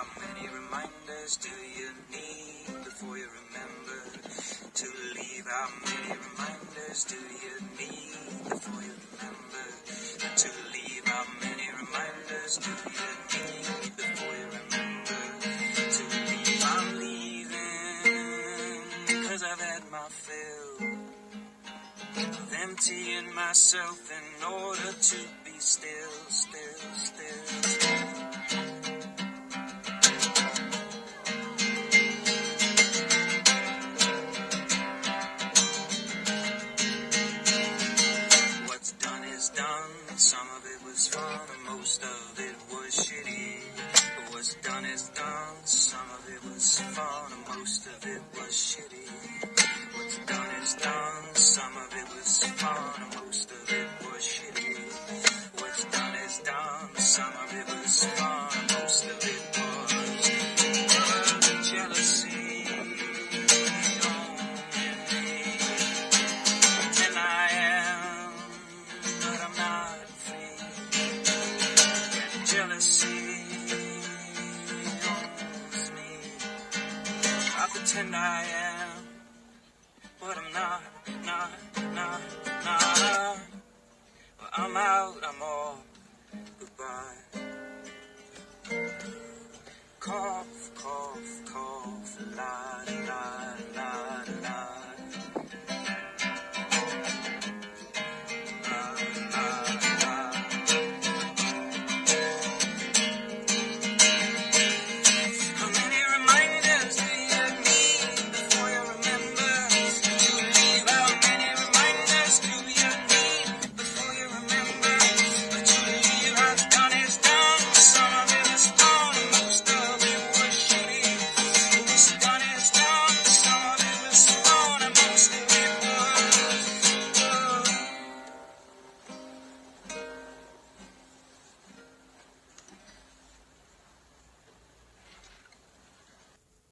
How many reminders do you need before you remember to leave? How many reminders do you need before you remember to leave? How many reminders do you need before you remember to leave? I'm leaving 'cause I've had my fill of emptying myself in order to be still, still, still. What's done is done. Some of it was fun, and most of it was shitty. But what's done is done. Some of it was fun, and most of it was shitty. What's done is done. Some of it was fun, and most of it was shitty. What's done is done. Some of it was fun, and most of it was jealousy. And I am, but I'm not free. And jealousy owns me. I pretend I am, but I'm not. Well, I'm out, I'm all goodbye. Cough, cough, cough, la, la, la.